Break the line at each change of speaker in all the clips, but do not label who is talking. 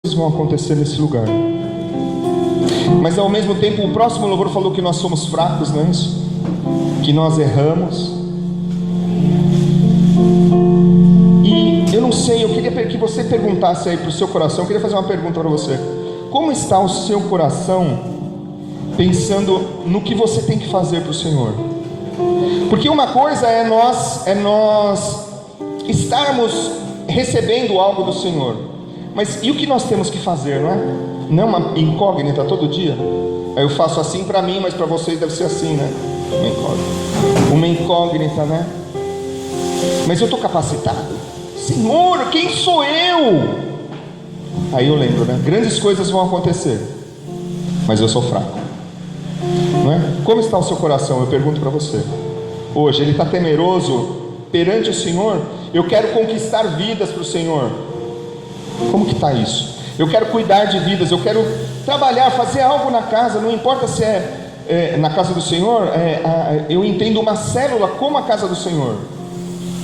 vão acontecer nesse lugar. Mas ao mesmo tempo, o próximo louvor falou que nós somos fracos, não é isso? Que nós erramos. E eu não sei, eu queria que você perguntasse aí para o seu coração. Eu queria fazer uma pergunta para você: como está o seu coração pensando no que você tem que fazer para o Senhor? Porque uma coisa é nós estarmos recebendo algo do Senhor, mas e o que nós temos que fazer, não é? Não é uma incógnita todo dia? Aí eu faço assim para mim, mas para vocês deve ser assim, né? Uma incógnita, né? Mas eu estou capacitado? Senhor, quem sou eu? Aí eu lembro, né? Grandes coisas vão acontecer, mas eu sou fraco, não é? Como está o seu coração? Eu pergunto para você. Hoje, ele está temeroso perante o Senhor? Eu quero conquistar vidas para o Senhor. Como que está isso? Eu quero cuidar de vidas, eu quero trabalhar, fazer algo na casa, não importa se é na casa do Senhor. Eu entendo uma célula como a casa do Senhor,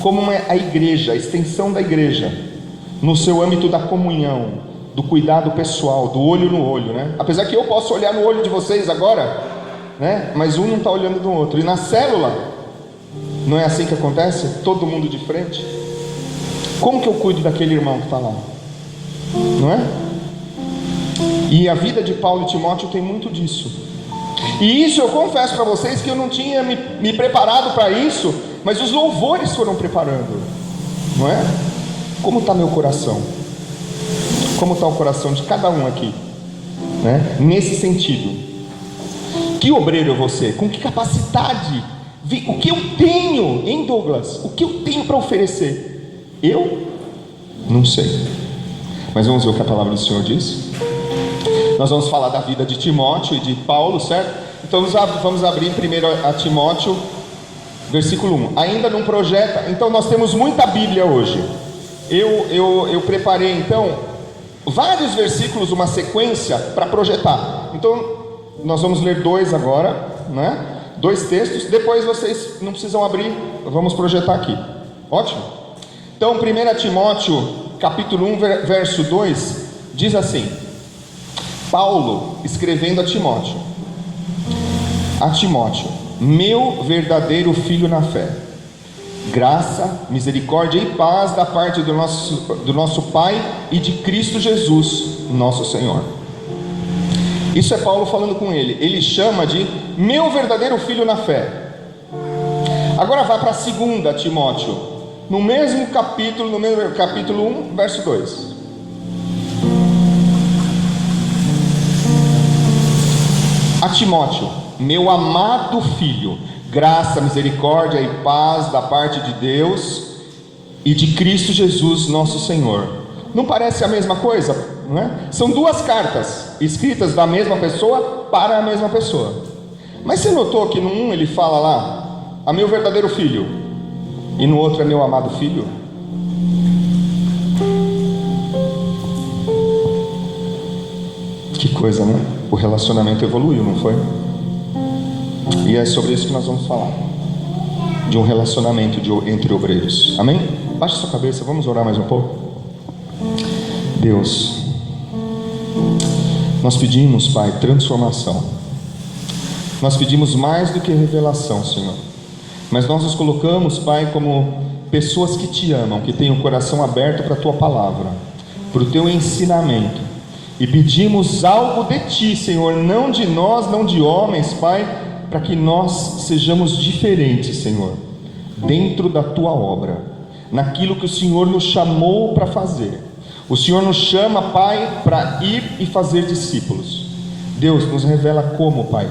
como a igreja, a extensão da igreja, no seu âmbito da comunhão, do cuidado pessoal, do olho no olho, né? Apesar que eu posso olhar no olho de vocês agora, né? Mas um não está olhando do outro. E na célula, não é assim que acontece? Todo mundo de frente. Como que eu cuido daquele irmão que está lá? Não é? E a vida de Paulo e Timóteo tem muito disso. E isso eu confesso para vocês que eu não tinha me preparado para isso, mas os louvores foram preparando, não é? Como está meu coração? Como está o coração de cada um aqui, né? Nesse sentido. Que obreiro é você? Com que capacidade? O que eu tenho, hein, Douglas? O que eu tenho para oferecer? Eu? Não sei. Mas vamos ver o que a palavra do Senhor diz. Nós vamos falar da vida de Timóteo e de Paulo, certo? Então vamos abrir primeiro a Timóteo, versículo 1. Ainda não projeta. Então nós temos muita Bíblia hoje. Eu preparei então vários versículos, uma sequência para projetar. Então nós vamos ler 2 agora, né? 2 textos. Depois vocês não precisam abrir, vamos projetar aqui. Ótimo? Então 1 Timóteo capítulo 1 verso 2 diz assim: Paulo escrevendo a Timóteo, meu verdadeiro filho na fé, graça, misericórdia e paz da parte do nosso Pai e de Cristo Jesus, nosso Senhor. Isso é Paulo falando com ele. Ele chama de meu verdadeiro filho na fé. Agora vai para 2 Timóteo, no mesmo capítulo 1, verso 2. A Timóteo, meu amado filho, graça, misericórdia e paz da parte de Deus e de Cristo Jesus, nosso Senhor. Não parece a mesma coisa, não é? São 2 cartas escritas da mesma pessoa para a mesma pessoa. Mas você notou que no um ele fala lá, a meu verdadeiro filho, e no outro é meu amado filho? Que coisa, né? O relacionamento evoluiu, não foi? E é sobre isso que nós vamos falar, de um relacionamento entre obreiros. Amém? Baixe sua cabeça, vamos orar mais um pouco. Deus, nós pedimos, Pai, transformação. Nós pedimos mais do que revelação, Senhor. Mas nós nos colocamos, Pai, como pessoas que te amam, que têm o coração aberto para a tua palavra, para o teu ensinamento. E pedimos algo de ti, Senhor, não de nós, não de homens, Pai, para que nós sejamos diferentes, Senhor, dentro da tua obra, naquilo que o Senhor nos chamou para fazer. O Senhor nos chama, Pai, para ir e fazer discípulos. Deus, nos revela como, Pai.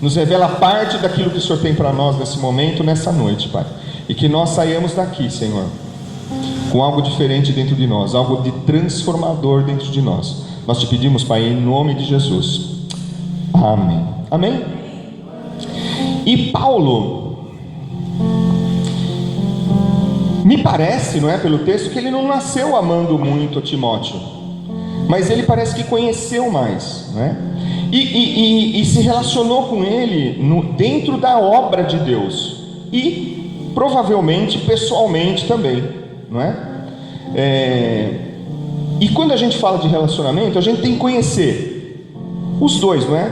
Nos revela parte daquilo que o Senhor tem para nós nesse momento, nessa noite, Pai. E que nós saiamos daqui, Senhor, com algo diferente dentro de nós, algo de transformador dentro de nós. Nós te pedimos, Pai, em nome de Jesus. Amém. Amém? E Paulo, me parece, não é, pelo texto, que ele não nasceu amando muito a Timóteo, mas ele parece que conheceu mais, não é? E se relacionou com ele dentro da obra de Deus, e provavelmente pessoalmente também, não é? E quando a gente fala de relacionamento, a gente tem que conhecer os dois, não é?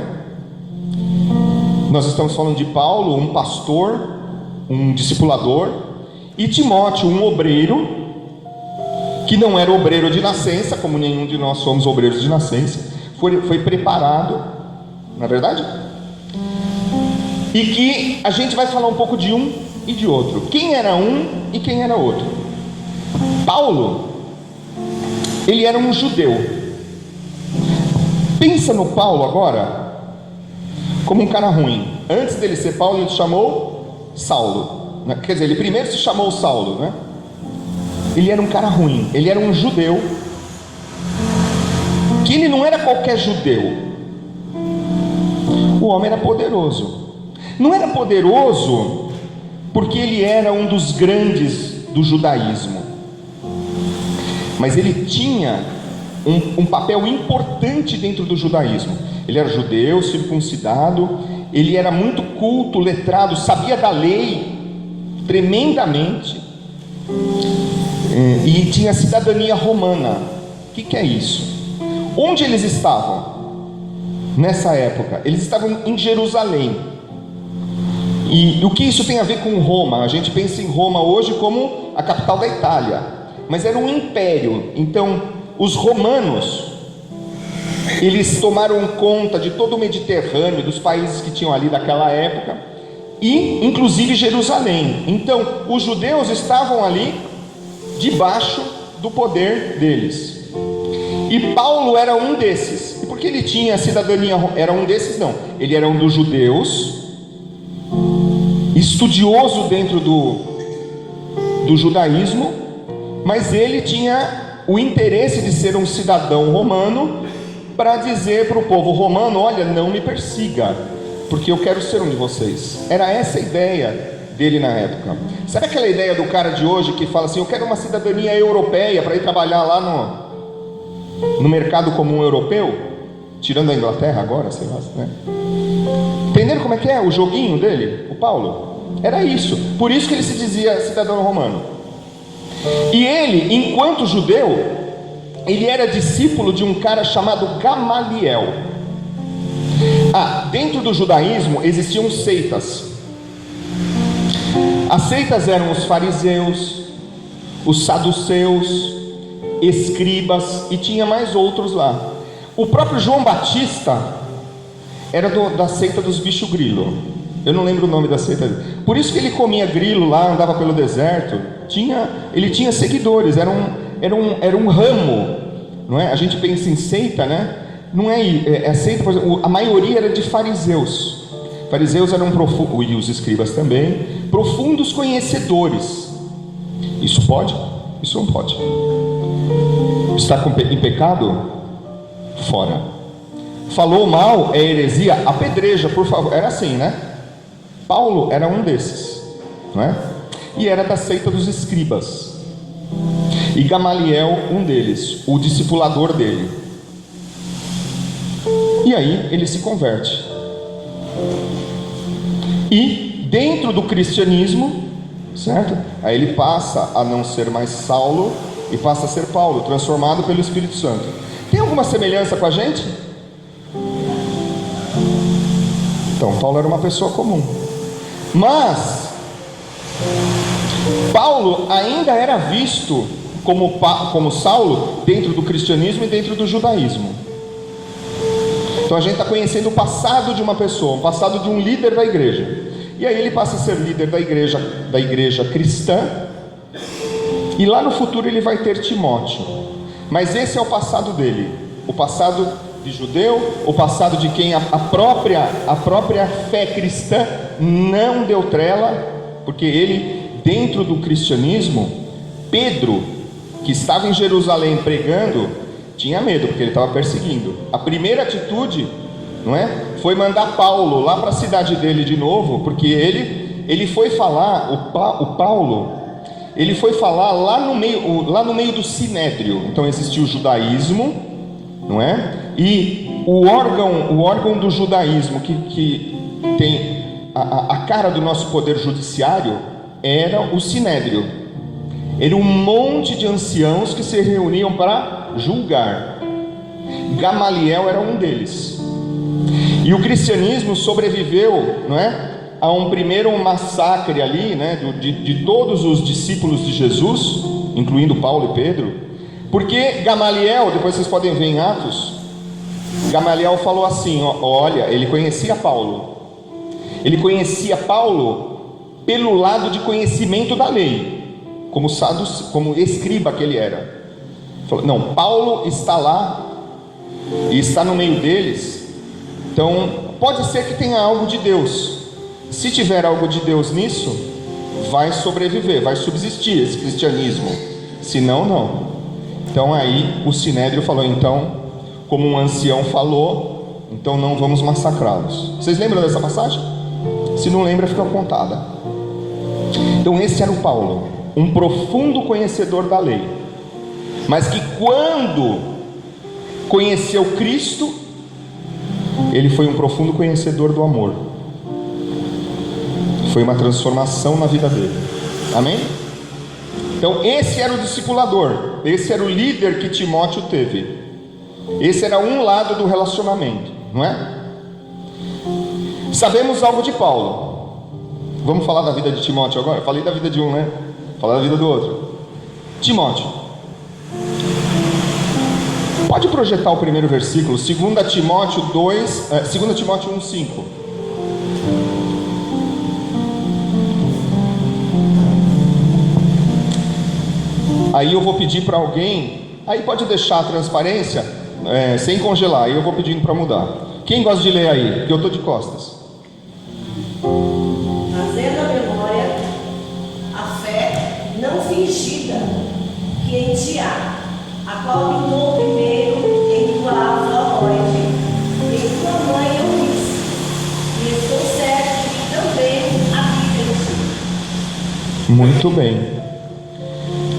Nós estamos falando de Paulo, um pastor, um discipulador, e Timóteo, um obreiro, que não era obreiro de nascença, como nenhum de nós somos obreiros de nascença, foi preparado, não é verdade? E que a gente vai falar um pouco de um e de outro. Quem era um e quem era outro? Paulo, ele era um judeu. Pensa no Paulo agora como um cara ruim. Antes dele ser Paulo, ele se chamou Saulo, né? Quer dizer, ele primeiro se chamou Saulo, né? Ele era um cara ruim, ele era um judeu, que ele não era qualquer judeu. O homem era poderoso. Não era poderoso porque ele era um dos grandes do judaísmo, mas ele tinha um papel importante dentro do judaísmo. Ele era judeu, circuncidado, ele era muito culto, letrado, sabia da lei tremendamente, e tinha cidadania romana. O que é isso? Onde eles estavam nessa época? Eles estavam em Jerusalém. E o que isso tem a ver com Roma? A gente pensa em Roma hoje como a capital da Itália, mas era um império. Então os romanos, eles tomaram conta de todo o Mediterrâneo, dos países que tinham ali daquela época, e inclusive Jerusalém. Então os judeus estavam ali debaixo do poder deles, e Paulo era um desses. E porque ele tinha cidadania, era um desses? Não, ele era um dos judeus, estudioso dentro do judaísmo, mas ele tinha o interesse de ser um cidadão romano, para dizer para o povo romano: olha, não me persiga, porque eu quero ser um de vocês. Era essa a ideia dele na época. Sabe aquela ideia do cara de hoje que fala assim: eu quero uma cidadania europeia para ir trabalhar lá no mercado comum europeu, tirando a Inglaterra agora, sei lá, né? Entenderam como é que é o joguinho dele, o Paulo? Era isso. Por isso que ele se dizia cidadão romano. E ele, enquanto judeu, ele era discípulo de um cara chamado Gamaliel. Dentro do judaísmo existiam seitas. As seitas eram os fariseus, os saduceus, escribas, e tinha mais outros lá. O próprio João Batista era da seita dos bicho grilo. Eu não lembro o nome da seita. Por isso que ele comia grilo lá, andava pelo deserto. Ele tinha seguidores, era um ramo, não é? A gente pensa em seita, né? Não é seita, por exemplo, a maioria era de fariseus. Fariseus eram profundos, e os escribas também, profundos conhecedores. Isso pode? Isso não pode. Está em pecado? Fora. Falou mal, é heresia, apedreja, por favor. Era assim, né? Paulo era um desses, não é? E era da seita dos escribas. E Gamaliel, um deles, o discipulador dele. E aí ele se converte. E dentro do cristianismo, certo? Aí ele passa a não ser mais Saulo e passa a ser Paulo, transformado pelo Espírito Santo. Tem alguma semelhança com a gente? Então, Paulo era uma pessoa comum. Mas Paulo ainda era visto como Saulo dentro do cristianismo e dentro do judaísmo. Então a gente está conhecendo o passado de uma pessoa, o passado de um líder da igreja. E aí ele passa a ser líder da igreja cristã, e lá no futuro ele vai ter Timóteo. Mas esse é o passado dele, o passado de judeu, o passado de quem a própria fé cristã não deu trela, porque ele, dentro do cristianismo, Pedro, que estava em Jerusalém pregando, tinha medo, porque ele estava perseguindo. A primeira atitude, não é? Foi mandar Paulo lá para a cidade dele de novo, porque ele foi falar, o Paulo, ele foi falar lá no meio do sinédrio. Então existia o judaísmo, não é? E o órgão do judaísmo que tem a cara do nosso poder judiciário era o sinédrio. Era um monte de anciãos que se reuniam para julgar. Gamaliel era um deles. E o cristianismo sobreviveu, não é, a um primeiro massacre ali, né, de todos os discípulos de Jesus, incluindo Paulo e Pedro, porque Gamaliel, depois vocês podem ver em Atos, Gamaliel falou assim, olha, ele conhecia Paulo pelo lado de conhecimento da lei, como escriba que ele era. Falou, não, Paulo está lá e está no meio deles, então pode ser que tenha algo de Deus. Se tiver algo de Deus nisso, vai sobreviver, vai subsistir esse cristianismo. Se não, não. Então aí o Sinédrio falou, então, como um ancião falou, então não vamos massacrá-los. Vocês lembram dessa passagem? Se não lembra, fica apontada. Então esse era o Paulo, um profundo conhecedor da lei, mas que quando conheceu Cristo, ele foi um profundo conhecedor do amor. Foi uma transformação na vida dele. Amém? Então esse era o discipulador, esse era o líder que Timóteo teve. Esse era um lado do relacionamento, não é? Sabemos algo de Paulo. Vamos falar da vida de Timóteo agora? Falei da vida de um, né? Falar da vida do outro. Timóteo. Pode projetar o primeiro versículo, 2 Timóteo 1:5. Aí eu vou pedir para alguém, aí pode deixar a transparência sem congelar, aí eu vou pedindo para mudar. Quem gosta de ler aí? Porque eu estou de costas.
Trazendo à memória a fé não fingida que em ti há, a qual pintou primeiro em tua avó e em tua mãe Eunice, e estou certo que também habita em ti.
Muito bem.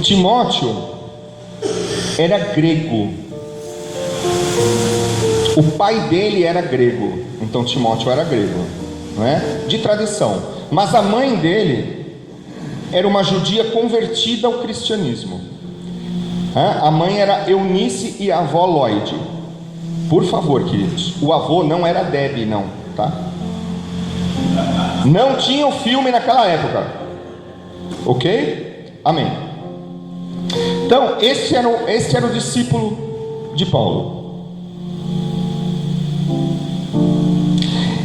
Timóteo era grego. O pai dele era grego, então Timóteo era grego, não é? De tradição. Mas a mãe dele era uma judia convertida ao cristianismo. A mãe era Eunice e a avó Lloyd. Por favor, queridos, o avô não era Debbie, não, tá? Não tinha o filme naquela época, ok? Amém. Então, esse era o discípulo de Paulo.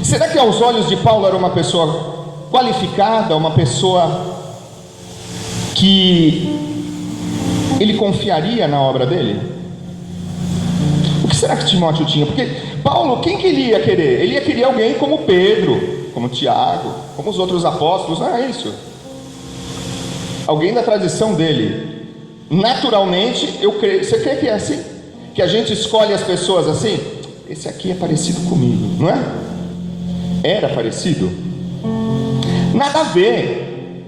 Será que aos olhos de Paulo era uma pessoa qualificada, uma pessoa que ele confiaria na obra dele? O que será que Timóteo tinha? Porque Paulo, quem que ele ia querer? Ele ia querer alguém como Pedro, como Tiago, como os outros apóstolos, não é isso? Alguém da tradição dele. Naturalmente, eu creio. Você crê que é assim? Que a gente escolhe as pessoas assim? Esse aqui é parecido comigo, não é? Era parecido? Nada a ver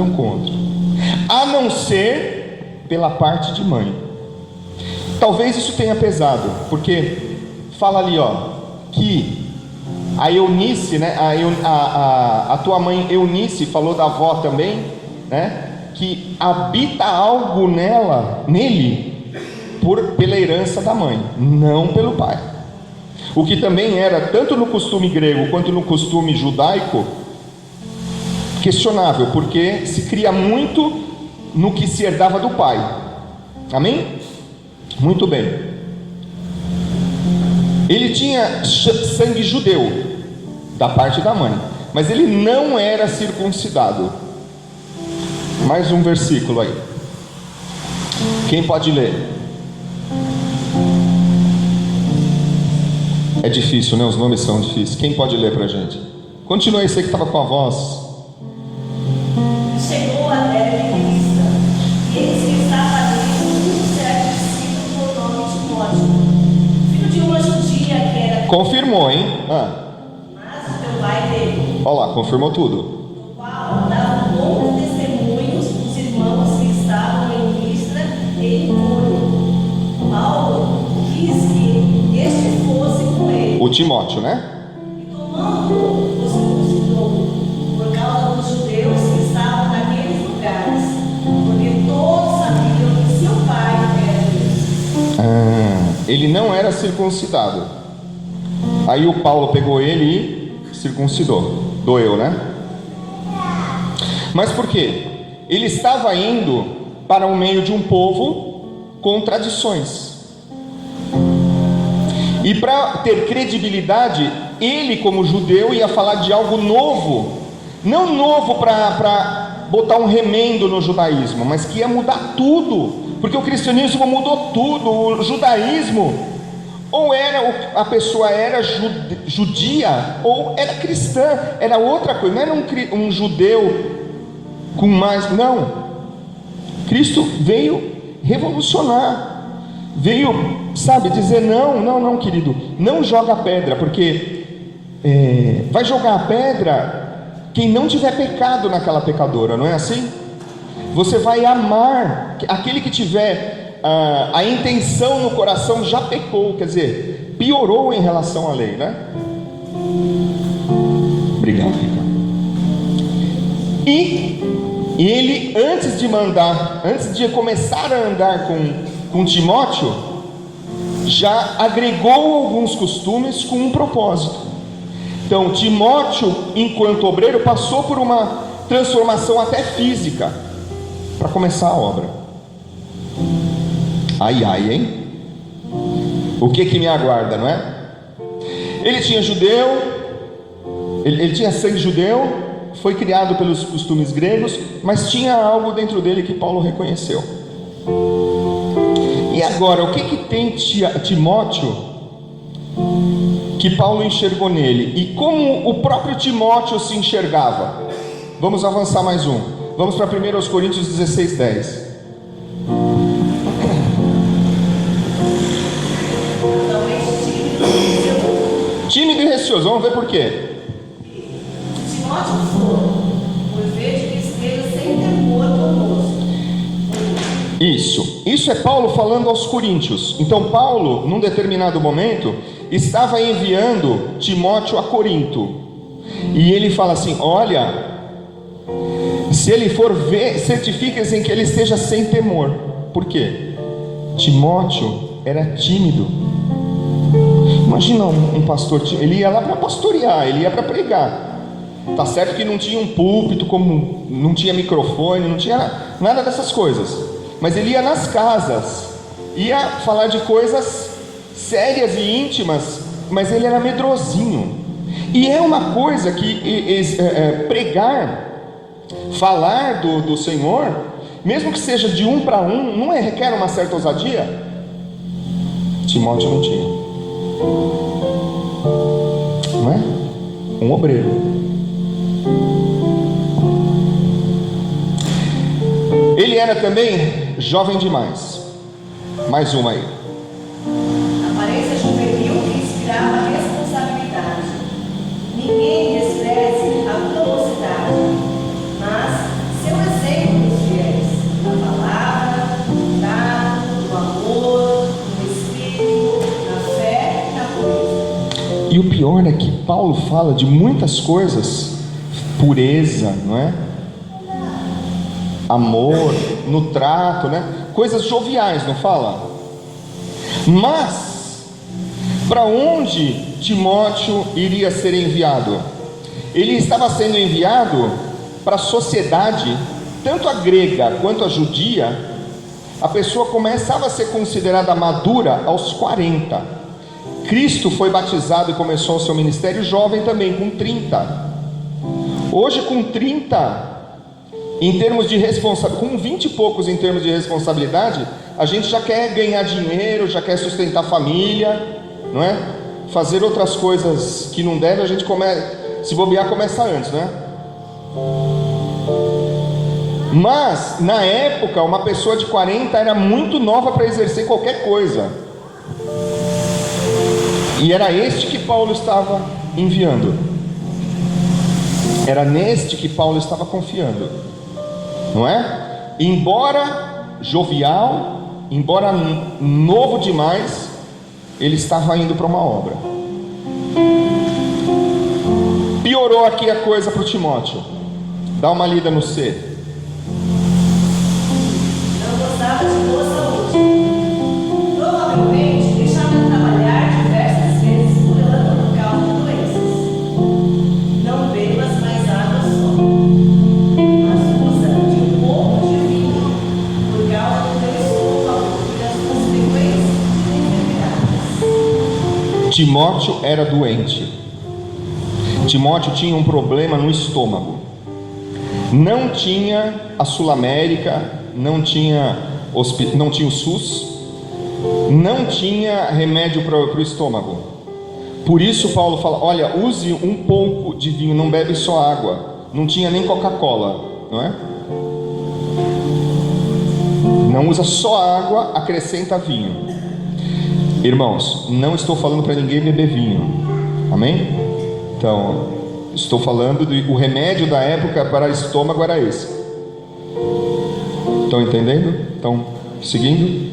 um com o outro, a não ser pela parte de mãe. Talvez isso tenha pesado, porque fala ali, que a Eunice, né, a tua mãe Eunice falou da avó também, né, que habita algo nele, pela herança da mãe, não pelo pai. O que também era, tanto no costume grego quanto no costume judaico, questionável, porque se cria muito no que se herdava do pai. Amém? Muito bem. Ele tinha sangue judeu da parte da mãe, mas ele não era circuncidado. Mais um versículo aí. Quem pode ler? É difícil, né? Os nomes são difíceis. Quem pode ler pra gente? Continua aí, você que estava com a voz.
Chegou a Derbe Lista, e eis que estava ali um certo discípulo por nome Timóteo, filho de uma judia que era.
Confirmou, hein?
Mas o teu pai dele.
Olha lá, confirmou tudo.
O qual dava bons testemunhos dos irmãos que estavam em Listra e em Icônio. Paulo quis que este fosse com ele.
O Timóteo, né?
E tomando os circuncidou, por causa dos judeus que estavam naqueles lugares, porque todos sabiam que seu pai era Deus.
Ele não era circuncidado. Aí o Paulo pegou ele e circuncidou. Doeu, né? Mas por quê? Ele estava indo para o meio de um povo com tradições. E para ter credibilidade, ele como judeu ia falar de algo novo. Não novo para botar um remendo no judaísmo, mas que ia mudar tudo. Porque o cristianismo mudou tudo. O judaísmo, ou era a pessoa era judia, ou era cristã, era outra coisa. Não era um judeu com mais, não. Cristo veio revolucionar, veio, sabe, dizer não, querido, não joga pedra, porque vai jogar a pedra quem não tiver pecado naquela pecadora, não é assim? Você vai amar aquele que tiver a intenção no coração, já pecou, quer dizer, piorou em relação à lei, né? Obrigado, Ricardo. E ele, antes de começar a andar com Timóteo, já agregou alguns costumes com um propósito. Então, Timóteo, enquanto obreiro, passou por uma transformação até física, para começar a obra. Ai, hein? O que me aguarda, não é? Ele tinha ele tinha sangue judeu, foi criado pelos costumes gregos, mas tinha algo dentro dele que Paulo reconheceu. E agora, o que tem Timóteo que Paulo enxergou nele? E como o próprio Timóteo se enxergava? Vamos avançar mais um. Vamos para 1 Coríntios 16:10. Tímido e receoso, vamos ver por quê.
Timóteo foi, por vez que esteja sem temor conosco.
Isso é Paulo falando aos coríntios. Então Paulo, num determinado momento, estava enviando Timóteo a Corinto, e ele fala assim: olha, se ele for ver, certifiquem-se que ele esteja sem temor. Por quê? Timóteo era tímido. Imagina um pastor, ele ia lá para pastorear, ele ia para pregar. Tá certo que não tinha um púlpito, como não tinha microfone, não tinha nada dessas coisas, mas ele ia nas casas, ia falar de coisas sérias e íntimas, mas ele era medrosinho. E é uma coisa que pregar, falar do Senhor, mesmo que seja de um para um, não requer uma certa ousadia? Timóteo não tinha, não é? Um obreiro. Ele era também jovem demais. Mais uma aí.
Aparência juvenil que inspirava responsabilidade. Ninguém despreze a tua mocidade, mas seu exemplo dos fiéis, na palavra, no trato, no amor, no espírito, na fé e na pureza.
E o pior é que Paulo fala de muitas coisas: pureza, não é? Amor, no trato, né? Coisas joviais, não fala? Mas para onde Timóteo iria ser enviado? Ele estava sendo enviado para a sociedade, tanto a grega quanto a judia. A pessoa começava a ser considerada madura aos 40. Cristo foi batizado e começou o seu ministério jovem também, com 30. Hoje, com 30, em termos de responsabilidade, com 20 e poucos em termos de responsabilidade, a gente já quer ganhar dinheiro, já quer sustentar a família, não é? Fazer outras coisas que não deve, a gente se bobear, começa antes, né? Mas, na época, uma pessoa de 40 era muito nova para exercer qualquer coisa. E era este que Paulo estava enviando. Era neste que Paulo estava confiando, não é? Embora jovial, embora novo demais, ele estava indo para uma obra. Piorou aqui a coisa para o Timóteo. Dá uma lida no C.
Não gostava de boa saúde. Provavelmente deixava
Timóteo era doente. Timóteo tinha um problema no estômago. Não tinha a Sul-América, não tinha o SUS, não tinha remédio para o estômago. Por isso Paulo fala: olha, use um pouco de vinho, não bebe só água. Não tinha nem Coca-Cola, não é? Não usa só água, acrescenta vinho. Irmãos, não estou falando para ninguém beber vinho, amém? Então, estou falando o remédio da época para estômago era esse. Estão entendendo? Estão seguindo?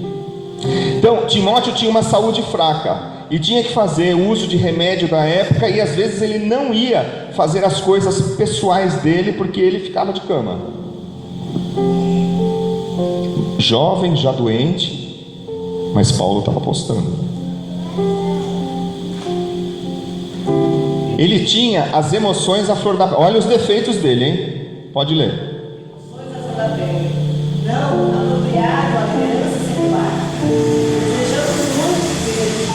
Então, Timóteo tinha uma saúde fraca e tinha que fazer uso de remédio da época, e às vezes ele não ia fazer as coisas pessoais dele porque ele ficava de cama. Jovem, já doente, mas Paulo estava apostando. Ele tinha as emoções à flor da pele. Olha os defeitos dele, hein? Pode ler.
Emoções à flor da pele. Não apropriado à liderança secular. Desejando muito ver,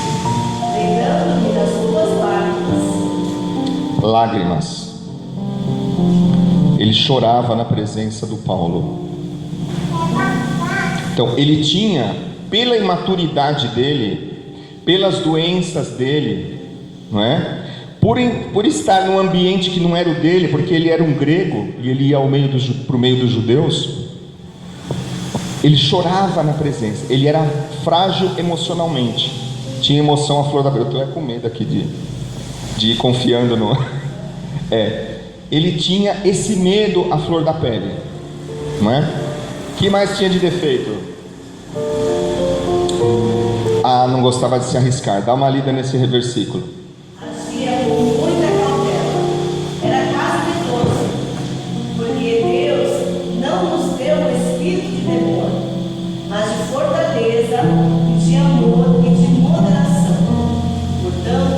lembrando-me das suas lágrimas.
Lágrimas. Ele chorava na presença do Paulo. Então, ele tinha, pela imaturidade dele, pelas doenças dele, não é? Por estar num ambiente que não era o dele, porque ele era um grego e ele ia para o meio dos judeus, ele chorava na presença. Ele era frágil emocionalmente, tinha emoção à flor da pele. Eu estou com medo aqui de ir confiando no... ele tinha esse medo à flor da pele, não é? Que mais tinha de defeito? Não gostava de se arriscar. Dá uma lida nesse versículo.
Agia com muita cautela. Era quase medroso, porque Deus não nos deu o espírito de temor, mas de fortaleza, e de amor e de moderação. Portanto,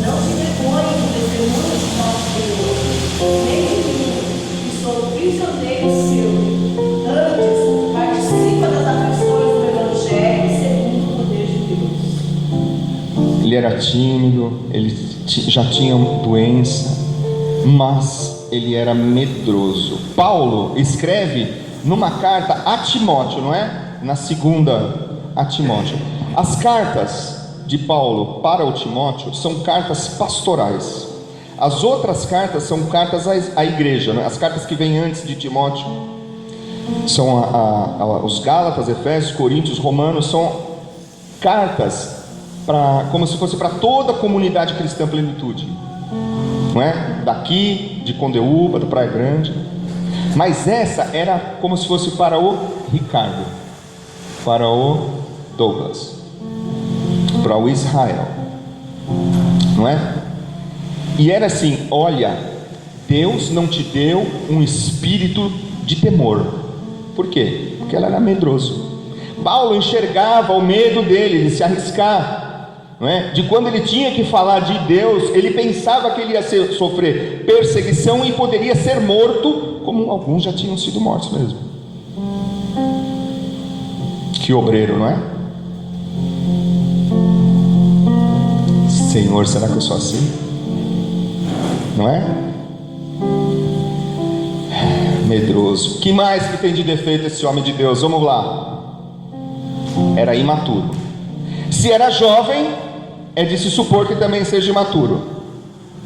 não se vergonhe do testemunho de nosso Senhor, nem de mim, que sou prisioneiro seu. Antes, participa das aflições do Evangelho segundo o poder de Deus.
Ele era tímido, ele já tinha doença, mas ele era medroso. Paulo escreve numa carta a Timóteo, não é? Na segunda a Timóteo. As cartas de Paulo para o Timóteo são cartas pastorais. As outras cartas são cartas à igreja, não é? As cartas que vêm antes de Timóteo são os Gálatas, Efésios, Coríntios, Romanos, são cartas como se fosse para toda a comunidade cristã plenitude, não é? Daqui, de Condeúba, da Praia Grande. Mas essa era como se fosse para o Ricardo, para o Douglas, para o Israel, não é? E era assim: olha, Deus não te deu um espírito de temor. Por quê? Porque ela era medroso. Paulo enxergava o medo dele de se arriscar, não é? De quando ele tinha que falar de Deus, ele pensava que ele ia sofrer perseguição e poderia ser morto, como alguns já tinham sido mortos mesmo. Que obreiro, não é? Senhor, será que eu sou assim? Não é? Medroso. Que mais que tem de defeito esse homem de Deus? Vamos lá. Era imaturo. Se era jovem, é de se supor que também seja imaturo.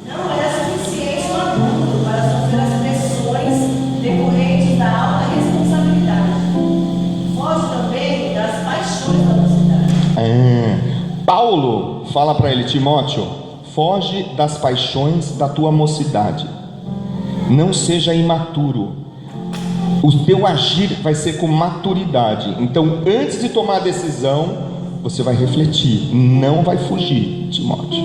Não era suficiente maduro para sofrer as pressões decorrentes da alta responsabilidade. Foge também das paixões da mocidade.
Paulo fala para ele: Timóteo, foge das paixões da tua mocidade. Não seja imaturo. O teu agir vai ser com maturidade. Então, antes de tomar a decisão, você vai refletir. Não vai fugir, Timóteo,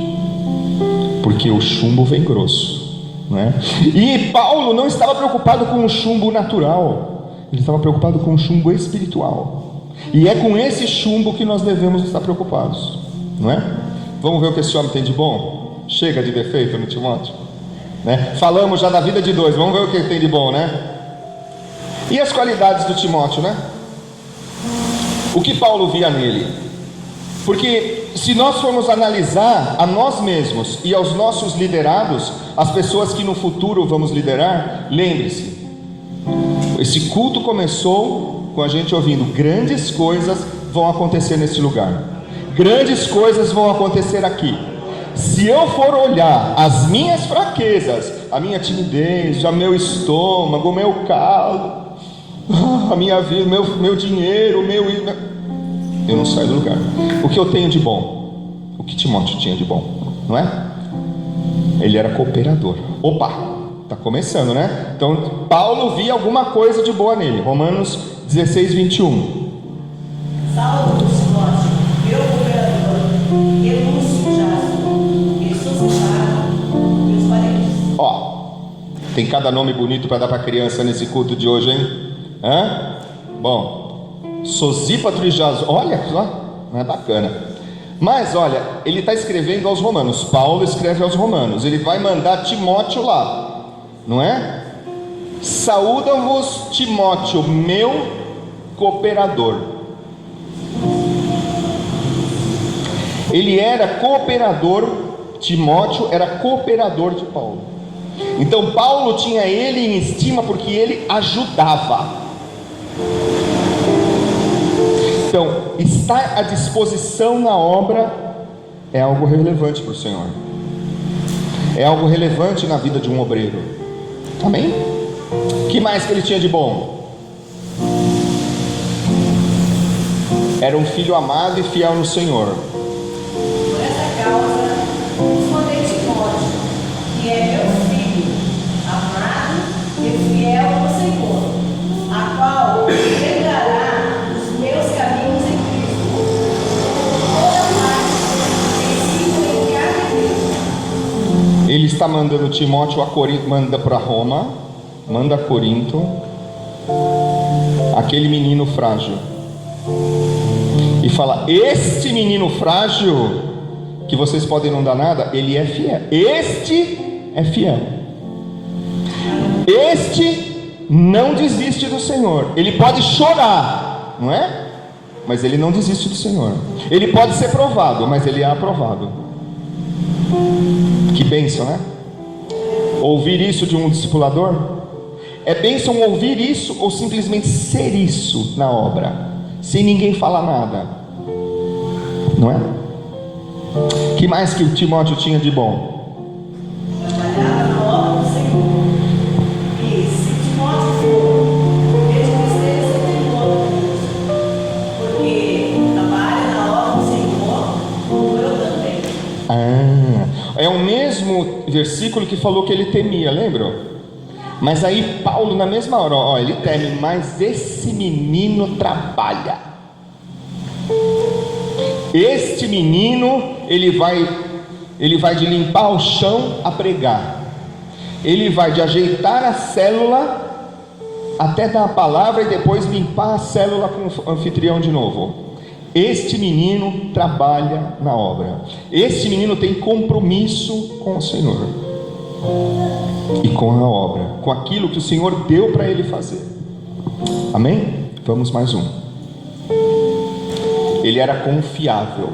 porque o chumbo vem grosso, não é? E Paulo não estava preocupado com o chumbo natural, ele estava preocupado com o chumbo espiritual. E é com esse chumbo que nós devemos estar preocupados, não é? Vamos ver o que esse homem tem de bom? Chega de defeito no Timóteo, né? Falamos já da vida de dois, vamos ver o que ele tem de bom, né? E as qualidades do Timóteo, né? O que Paulo via nele? Porque se nós formos analisar a nós mesmos e aos nossos liderados, as pessoas que no futuro vamos liderar, lembre-se, esse culto começou com a gente ouvindo: grandes coisas vão acontecer nesse lugar, grandes coisas vão acontecer aqui. Se eu for olhar as minhas fraquezas, a minha timidez, o meu estômago, o meu calo, a minha vida, meu dinheiro, eu não saio do lugar. O que eu tenho de bom? O que Timóteo tinha de bom, não é? Ele era cooperador. Opa, está começando, né? Então Paulo via alguma coisa de boa nele. Romanos 16, 21.
Saúde, Timóteo, meu cooperador, renúncio já, ressuscitado, meus parentes.
Ó, tem cada nome bonito para dar para criança nesse culto de hoje, hein? Hã? Bom, Sosípatro e Jasón, olha só, não é bacana. Mas olha, ele está escrevendo aos romanos. Paulo escreve aos romanos. Ele vai mandar Timóteo lá, não é? Saúdam-vos Timóteo, meu cooperador. Ele era cooperador, Timóteo era cooperador de Paulo. Então Paulo tinha ele em estima porque ele ajudava. Então, estar à disposição na obra é algo relevante para o Senhor. É algo relevante na vida de um obreiro. Amém? O que mais que ele tinha de bom? Era um filho amado e fiel no Senhor.
Por essa causa, respondei Timóteo, que é meu filho, amado e fiel no Senhor, a qual pregará os meus caminhos em Cristo. Toda parte, ensino em cada igreja.
Ele está mandando Timóteo a Corinto, manda para Roma, manda a Corinto, aquele menino frágil. E fala: este menino frágil, que vocês podem não dar nada, ele é fiel. Este é fiel. Este não desiste do Senhor. Ele pode chorar, não é? Mas ele não desiste do Senhor. Ele pode ser provado, mas ele é aprovado. Que bênção, né? Ouvir isso de um discipulador. É bênção ouvir isso ou simplesmente ser isso na obra, sem ninguém falar nada, não é? Que mais que o Timóteo tinha de bom?
Trabalhava na obra do Senhor. E se Timóteo for, veja que esteja sempre em obra de Deus, porque trabalha na obra do Senhor, como eu também.
É o mesmo versículo que falou que ele temia, lembram? Mas aí Paulo na mesma hora, ó, ele teme, mas esse menino trabalha. Este menino, ele vai de limpar o chão a pregar. Ele vai de ajeitar a célula até dar a palavra e depois limpar a célula com o anfitrião de novo. Este menino trabalha na obra. Este menino tem compromisso com o Senhor e com a obra, com aquilo que o Senhor deu para ele fazer. Amém? Vamos mais um. Ele era confiável.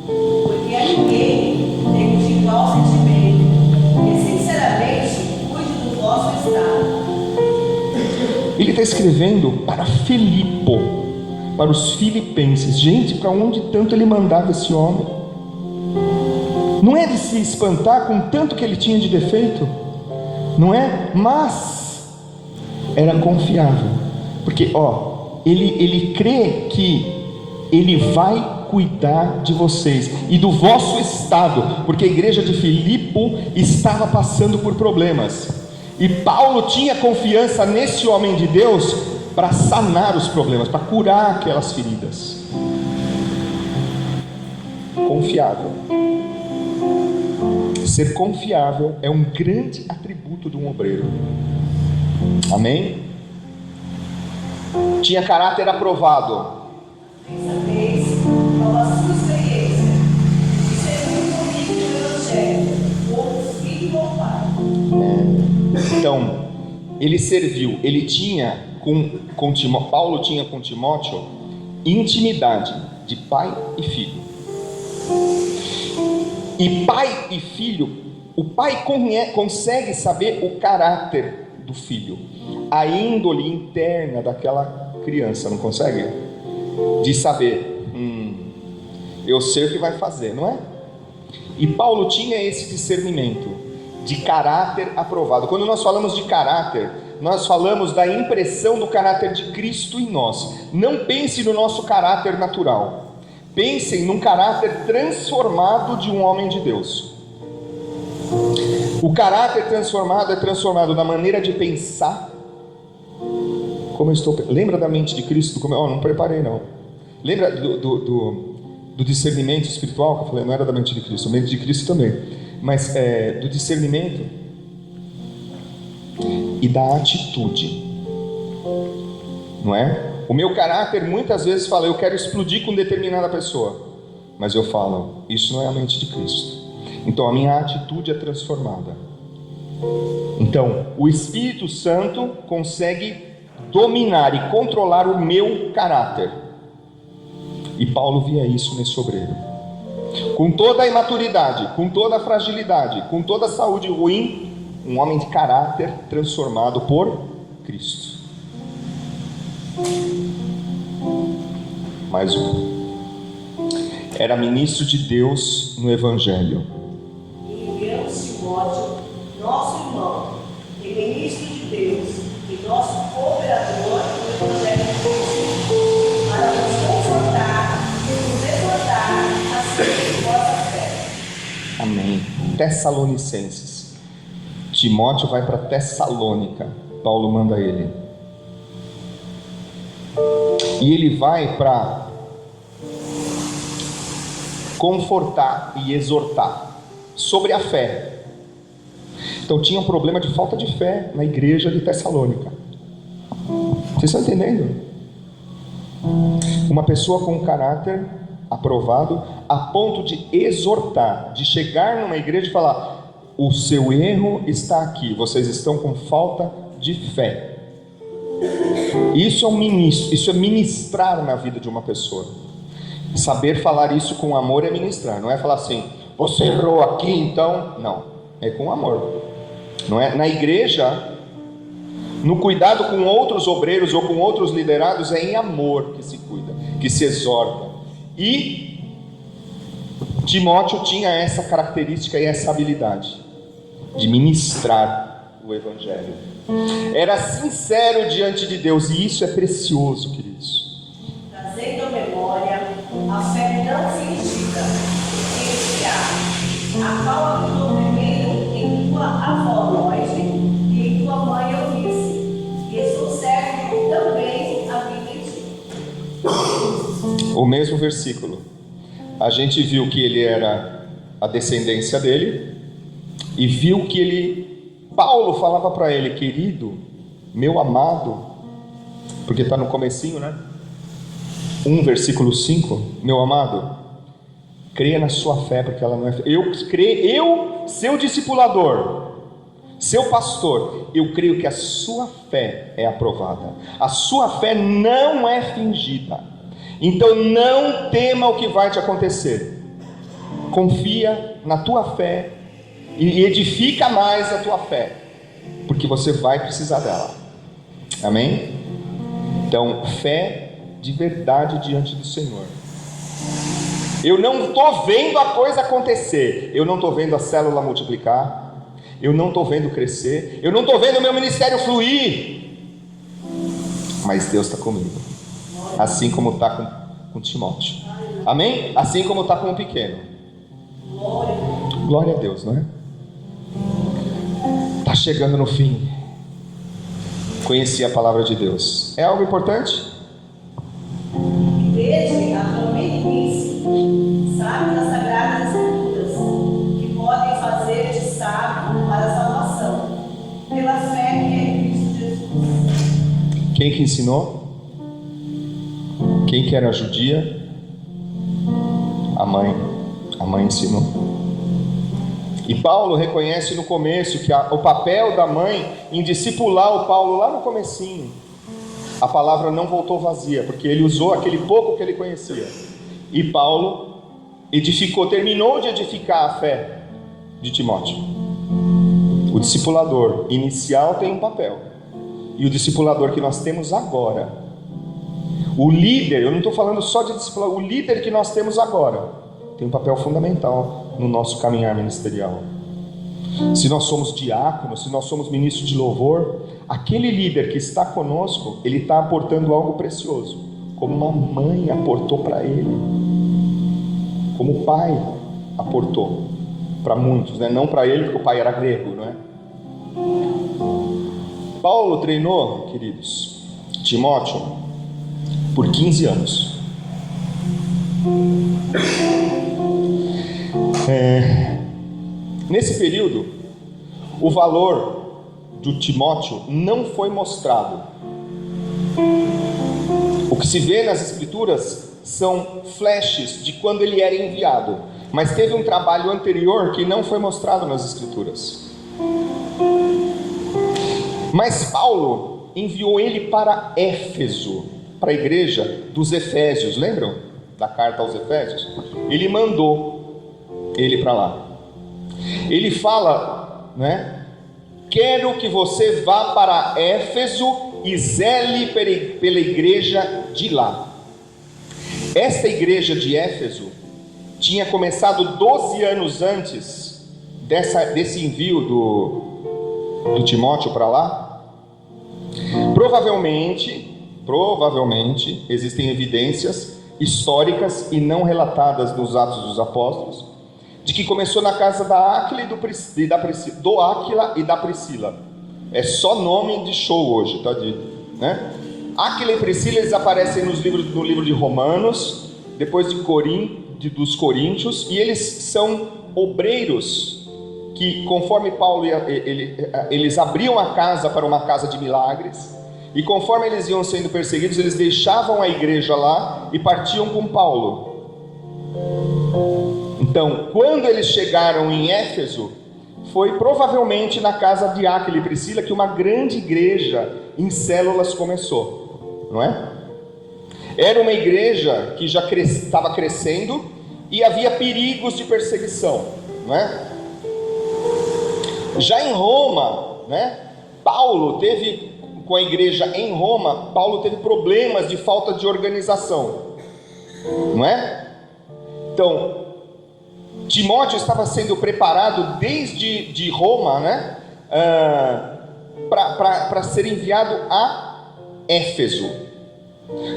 Porque a ninguém tem de igual sentimento, e sinceramente cuide do vosso estado.
Ele está escrevendo para Filipo, para os filipenses. Gente, para onde tanto ele mandava esse homem? Não é de se espantar com tanto que ele tinha de defeito, não é? Mas era confiável, porque ele crê que ele vai cuidar de vocês e do vosso estado, porque a igreja de Filipe estava passando por problemas, e Paulo tinha confiança nesse homem de Deus para sanar os problemas, para curar aquelas feridas. Confiável. Ser confiável é um grande atributo de um obreiro. Amém? Tinha caráter aprovado.
Sabeis qual a sua experiência de servir comigo no Evangelho, como filho ou pai.
Então, ele serviu, ele tinha Paulo tinha com Timóteo intimidade de pai e filho. E pai e filho, o pai consegue saber o caráter do filho, a índole interna daquela criança, não consegue? De saber, eu sei o que vai fazer, não é? E Paulo tinha esse discernimento de caráter aprovado. Quando nós falamos de caráter, nós falamos da impressão do caráter de Cristo em nós. Não pense no nosso caráter natural, pensem num caráter transformado de um homem de Deus. O caráter transformado é transformado na maneira de pensar. Como eu estou... Lembra da mente de Cristo? Não preparei não. Lembra do discernimento espiritual que eu falei? Não era da mente de Cristo, a mente de Cristo também, mas do discernimento e da atitude, não é? O meu caráter muitas vezes fala, eu quero explodir com determinada pessoa, mas eu falo, isso não é a mente de Cristo. Então a minha atitude é transformada. Então o Espírito Santo consegue dominar e controlar o meu caráter. E Paulo via isso nesse obreiro. Com toda a imaturidade, com toda a fragilidade, com toda a saúde ruim, um homem de caráter transformado por Cristo. Mais um. Era ministro de Deus no Evangelho.
E enviamos Timóteo, nosso irmão, e ministro de Deus, e nosso cooperador no Evangelho de Cristo, para nos confortar e nos exortar acerca de vossa fé.
Amém. Tessalonicenses. Timóteo vai para Tessalônica. Paulo manda ele. E ele vai para confortar e exortar sobre a fé. Então tinha um problema de falta de fé na igreja de Tessalônica. Vocês estão entendendo? Uma pessoa com um caráter aprovado a ponto de exortar, de chegar numa igreja e falar: o seu erro está aqui, vocês estão com falta de fé. Isso é um ministro, isso é ministrar na vida de uma pessoa. Saber falar isso com amor é ministrar, não é falar assim, você errou aqui, então. Não, é com amor. Não é? Na igreja, no cuidado com outros obreiros ou com outros liderados, é em amor que se cuida, que se exorta. E Timóteo tinha essa característica e essa habilidade de ministrar o Evangelho. Era sincero diante de Deus, e isso é precioso, queridos.
Trazendo à memória a fé não fingida que a qual habitou primeiro em tua avó Loide e em tua mãe Eunice, e estou certo que também habita em ti.
O mesmo versículo. A gente viu que ele era a descendência dele, e viu que Paulo falava para ele: querido, meu amado, porque está no comecinho, né? 1 versículo 5, meu amado, creia na sua fé, porque ela não é... Eu, seu discipulador, seu pastor, eu creio que a sua fé é aprovada, a sua fé não é fingida, então não tema o que vai te acontecer, confia na tua fé e edifica mais a tua fé, porque você vai precisar dela. Amém? Então, fé de verdade diante do Senhor. Eu não estou vendo a coisa acontecer, eu não estou vendo a célula multiplicar, eu não estou vendo crescer, eu não estou vendo o meu ministério fluir, mas Deus está comigo, assim como está com Timóteo. Amém? Assim como está com o pequeno. Glória a Deus, não é? Está chegando no fim. Conheci a palavra de Deus. É algo importante?
Desde a tua meninice, sabe das sagradas escrituras, que podem fazer-te sábio para a salvação, pela fé que é em Cristo Jesus.
Quem que ensinou? Quem que era judia? A mãe ensinou. E Paulo reconhece no começo que o papel da mãe em discipular o Paulo lá no comecinho, a palavra não voltou vazia, porque ele usou aquele pouco que ele conhecia. E Paulo terminou de edificar a fé de Timóteo. O discipulador inicial tem um papel, e o discipulador que nós temos agora, o líder, eu não estou falando só de discipulador, o líder que nós temos agora tem um papel fundamental no nosso caminhar ministerial. Se nós somos diáconos, se nós somos ministros de louvor, aquele líder que está conosco, ele está aportando algo precioso, como uma mãe aportou para ele, como o pai aportou para muitos, né? Não para ele, porque o pai era grego, não é? Paulo treinou, queridos, Timóteo por 15 anos. Nesse período, o valor do Timóteo não foi mostrado. O que se vê nas escrituras são flashes de quando ele era enviado, mas teve um trabalho anterior que não foi mostrado nas escrituras. Mas Paulo enviou ele para Éfeso, para a igreja dos Efésios, lembram da carta aos Efésios? Ele mandou ele para lá. Ele fala, né? Quero que você vá para Éfeso e zele pela igreja de lá. Esta igreja de Éfeso tinha começado 12 anos antes desse envio do Timóteo para lá. Provavelmente existem evidências históricas e não relatadas nos Atos dos Apóstolos de que começou na casa da Áquila e da Priscila. É só nome de show hoje, tá dito, né? Áquila e Priscila, eles aparecem no livro de Romanos, depois dos Coríntios, e eles são obreiros que, conforme Paulo eles abriam a casa para uma casa de milagres, e conforme eles iam sendo perseguidos, eles deixavam a igreja lá e partiam com Paulo. Então, quando eles chegaram em Éfeso, foi provavelmente na casa de Áquila e Priscila que uma grande igreja em células começou, não é? Era uma igreja que já estava crescendo e havia perigos de perseguição, não é? Já em Roma, né? Com a igreja em Roma, Paulo teve problemas de falta de organização, não é? Então, Timóteo estava sendo preparado desde Roma, né? Para ser enviado a Éfeso,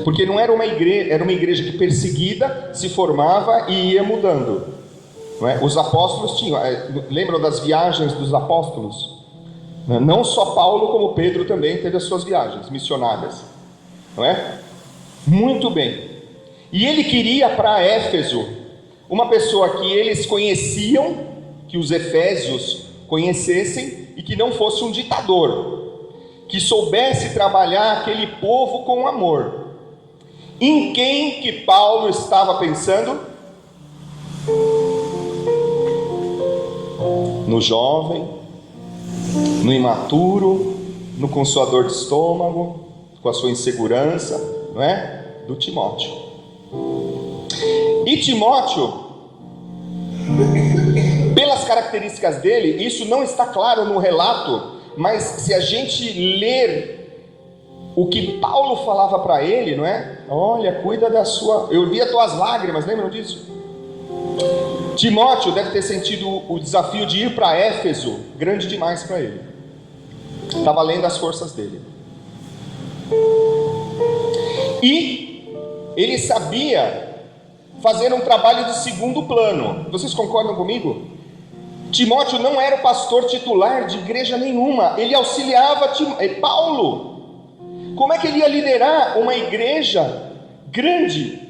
porque não era uma igreja, era uma igreja que perseguida se formava e ia mudando, não é? Os apóstolos tinham, lembram das viagens dos apóstolos? Não só Paulo, como Pedro também teve as suas viagens missionárias, não é? Muito bem. E ele queria para Éfeso uma pessoa que eles conheciam, que os efésios conhecessem, e que não fosse um ditador, que soubesse trabalhar aquele povo com amor. Em quem que Paulo estava pensando? No jovem, no imaturo, no consolador de estômago, com a sua insegurança, não é? Do Timóteo. E Timóteo, pelas características dele, isso não está claro no relato, mas se a gente ler o que Paulo falava para ele, não é? Olha, cuida da sua... Eu vi as tuas lágrimas, lembram disso? Timóteo deve ter sentido o desafio de ir para Éfeso grande demais para ele. Estava além das forças dele. E ele sabia fazer um trabalho de segundo plano. Vocês concordam comigo? Timóteo não era o pastor titular de igreja nenhuma. Ele auxiliava Paulo. Como é que ele ia liderar uma igreja grande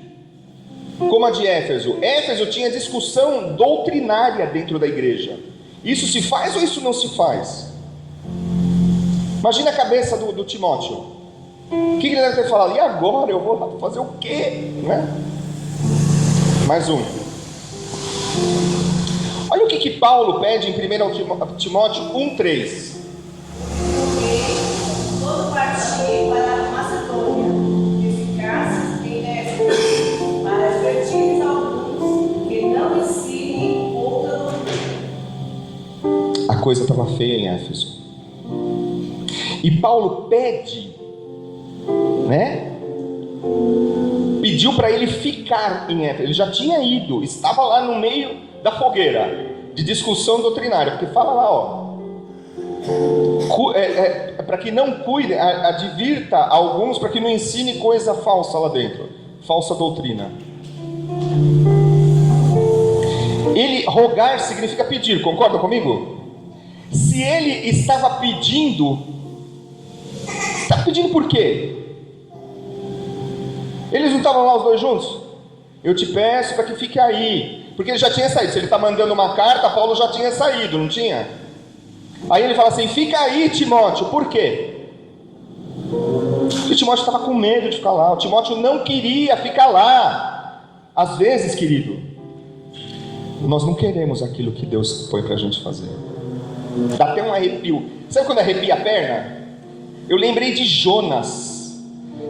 como a de Éfeso? Éfeso tinha discussão doutrinária dentro da igreja. Isso se faz ou isso não se faz? Imagina a cabeça do Timóteo. O que ele deve ter falado? E agora eu vou fazer o quê? Não é? Mais um. Olha o que Paulo pede em 1 Timóteo 1,3.
Todo partir para a Macedônia, e ficasse em Éfeso, para advertir alguns que não
coisa estava feia em Éfeso. E Paulo pede, né? Pediu para ele ficar em Éfeso. Ele já tinha ido, estava lá no meio da fogueira de discussão doutrinária, porque fala lá, ó, para que não cuide, advirta alguns, para que não ensine coisa falsa lá dentro, falsa doutrina. Ele, rogar significa pedir, concorda comigo? Se ele estava pedindo por quê? Eles não estavam lá os dois juntos? Eu te peço para que fique aí, porque ele já tinha saído. Se ele está mandando uma carta, Paulo já tinha saído, não tinha? Aí ele fala assim: fica aí, Timóteo. Por quê? Porque o Timóteo estava com medo de ficar lá. O Timóteo não queria ficar lá. Às vezes, querido, nós não queremos aquilo que Deus põe para a gente fazer. Dá até um arrepio. Sabe quando arrepia a perna? Eu lembrei de Jonas,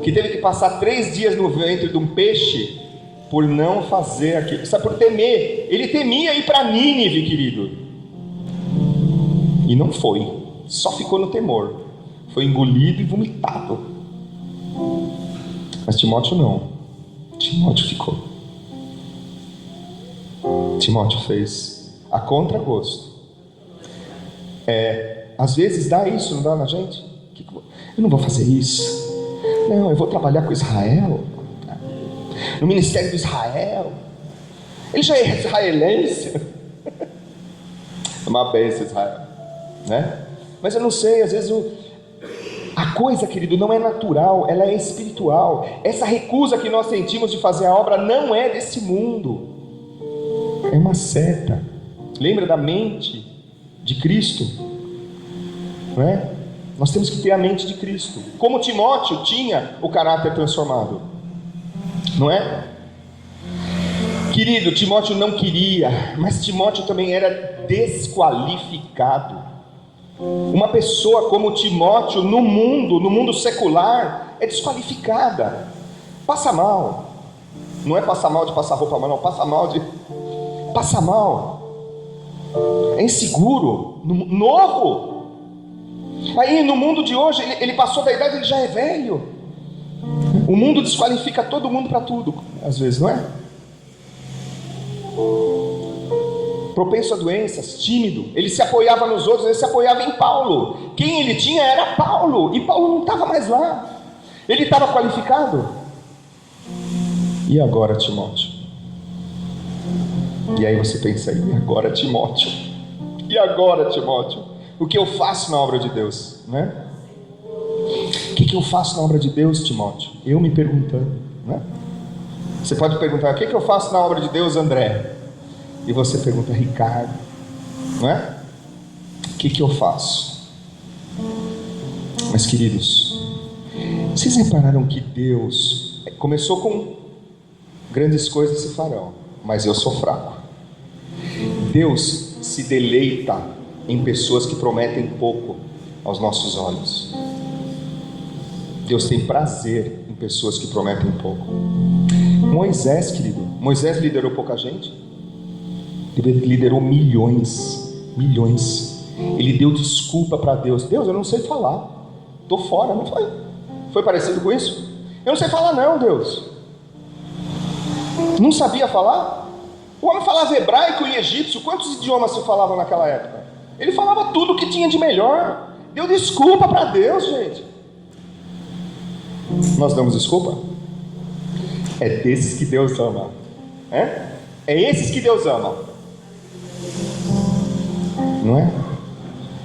que teve que passar 3 dias no ventre de um peixe por não fazer aquilo. Sabe, por temer. Ele temia ir para Nínive, querido. E não foi. Só ficou no temor. Foi engolido e vomitado. Mas Timóteo não. Timóteo ficou. Timóteo fez a contragosto. Às vezes dá isso, não dá na gente? Eu não vou fazer isso. Não, eu vou trabalhar com Israel, no ministério de Israel. Ele já é israelense. Uma bênção, Israel, né? Mas eu não sei, às vezes a coisa, querido, não é natural, ela é espiritual. Essa recusa que nós sentimos de fazer a obra não é desse mundo, é uma seta. Lembra da mente de Cristo, não é? Nós temos que ter a mente de Cristo, como Timóteo tinha o caráter transformado, não é? Querido, Timóteo não queria, mas Timóteo também era desqualificado. Uma pessoa como Timóteo no mundo secular é desqualificada, passa mal. Não é passar mal de passar roupa mal, não, passa mal, é inseguro, novo. Aí no mundo de hoje, ele passou da idade, ele já é velho. O mundo desqualifica todo mundo para tudo, às vezes, não é? Propenso a doenças, tímido. Ele se apoiava nos outros, ele se apoiava em Paulo. Quem ele tinha era Paulo, e Paulo não estava mais lá. Ele estava qualificado. E agora, Timóteo? E aí você pensa, e agora, Timóteo? E agora, Timóteo? O que eu faço na obra de Deus, né? O que eu faço na obra de Deus, Timóteo? Eu me perguntando, né? Você pode perguntar: o que eu faço na obra de Deus, André? E você pergunta: Ricardo, não é? O que eu faço? Mas, queridos, vocês repararam que Deus começou com grandes coisas se farão, mas eu sou fraco. Deus se deleita em pessoas que prometem pouco aos nossos olhos. Deus tem prazer em pessoas que prometem pouco. Moisés, querido, Moisés liderou pouca gente? Ele liderou milhões. Ele deu desculpa para Deus: Deus, eu não sei falar, estou fora. Não foi? Foi parecido com isso? Eu não sei falar não, Deus. Não sabia falar? O homem falava hebraico e egípcio. Quantos idiomas se falavam naquela época? Ele falava tudo o que tinha de melhor. Deu desculpa para Deus, gente. Nós damos desculpa? É desses que Deus ama. É esses que Deus ama. Não é?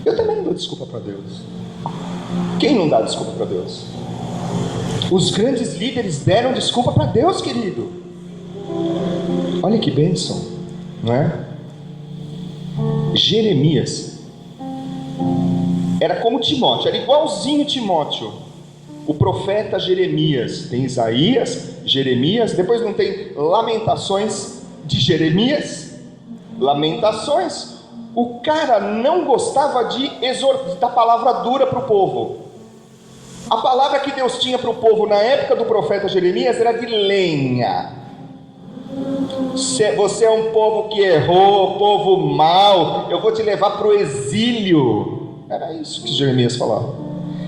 Eu também dou desculpa para Deus. Quem não dá desculpa para Deus? Os grandes líderes deram desculpa para Deus, querido. Olha que bênção, não é? Jeremias era como Timóteo, era igualzinho Timóteo. O profeta Jeremias, tem Isaías, Jeremias, depois não tem Lamentações de Jeremias? Lamentações. O cara não gostava de da palavra dura para o povo. A palavra que Deus tinha para o povo na época do profeta Jeremias era de lenha. Você é um povo que errou, povo mau, eu vou te levar para o exílio. Era isso que Jeremias falava.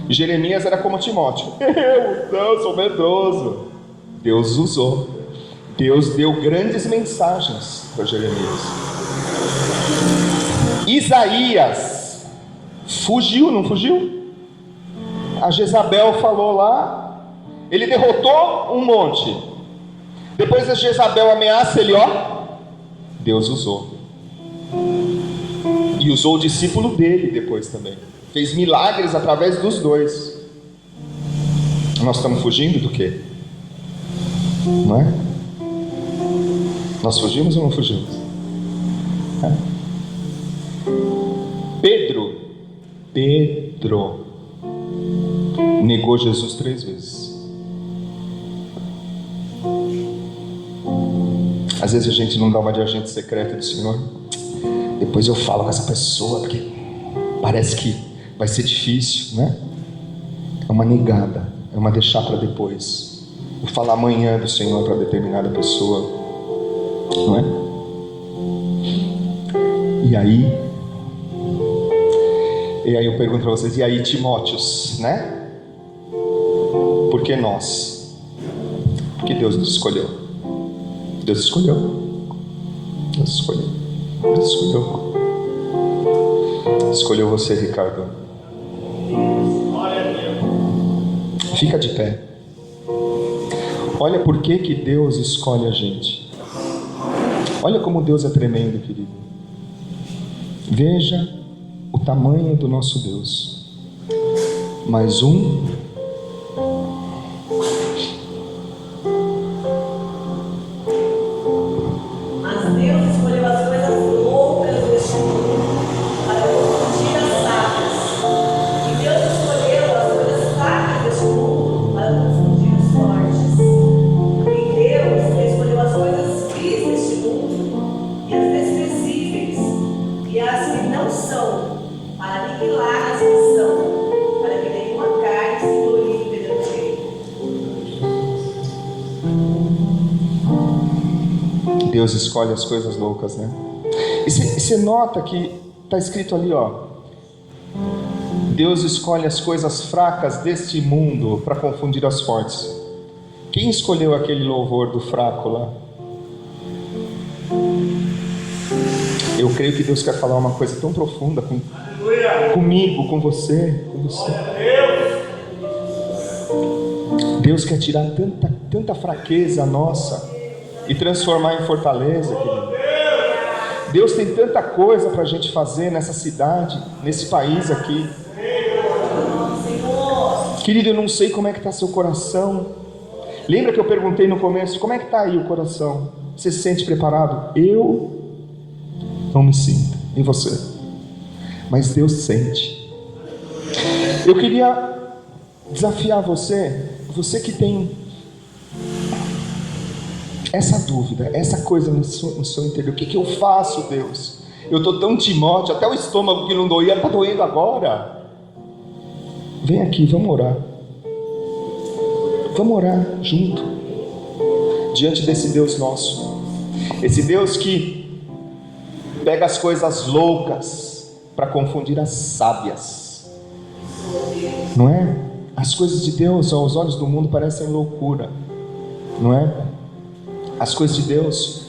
E Jeremias era como Timóteo. Eu sou medroso. Deus usou. Deus deu grandes mensagens para Jeremias. Isaías fugiu, não fugiu? A Jezabel falou lá, ele derrotou um monte. Depois a Jezabel ameaça ele, Deus usou. E usou o discípulo dele depois também. Fez milagres através dos dois. Nós estamos fugindo do quê? Não é? Nós fugimos ou não fugimos? Pedro negou Jesus 3 vezes. Às vezes a gente não dá uma de agente secreto do Senhor. Depois eu falo com essa pessoa, porque parece que vai ser difícil, né? É uma negada, é uma deixar para depois. Vou falar amanhã do Senhor para determinada pessoa, não é? E aí eu pergunto para vocês, e aí Timóteos, né? Por que nós? Porque Deus nos escolheu. Deus escolheu. Deus escolheu. Deus escolheu. Escolheu você, Ricardo. Fica de pé. Olha por que Deus escolhe a gente. Olha como Deus é tremendo, querido. Veja o tamanho do nosso Deus. Mais um. Deus escolhe as coisas loucas, né? E você nota que está escrito ali, Deus escolhe as coisas fracas deste mundo para confundir as fortes. Quem escolheu aquele louvor do fraco lá? Eu creio que Deus quer falar uma coisa tão profunda comigo, com você. Deus quer tirar tanta fraqueza nossa e transformar em fortaleza, querido. Deus tem tanta coisa para a gente fazer nessa cidade, nesse país aqui. Querido, eu não sei como é que está seu coração. Lembra que eu perguntei no começo, como é que está aí o coração? Você se sente preparado? Eu não me sinto, em você. Mas Deus sente. Eu queria desafiar você que tem essa dúvida, essa coisa no seu interior. O que eu faço, Deus? Eu estou tão Timóteo, até o estômago que não doía, está doendo agora. Vem aqui, vamos orar. Vamos orar junto, diante desse Deus nosso. Esse Deus que pega as coisas loucas para confundir as sábias. Não é? As coisas de Deus aos olhos do mundo parecem loucura, não é? As coisas de Deus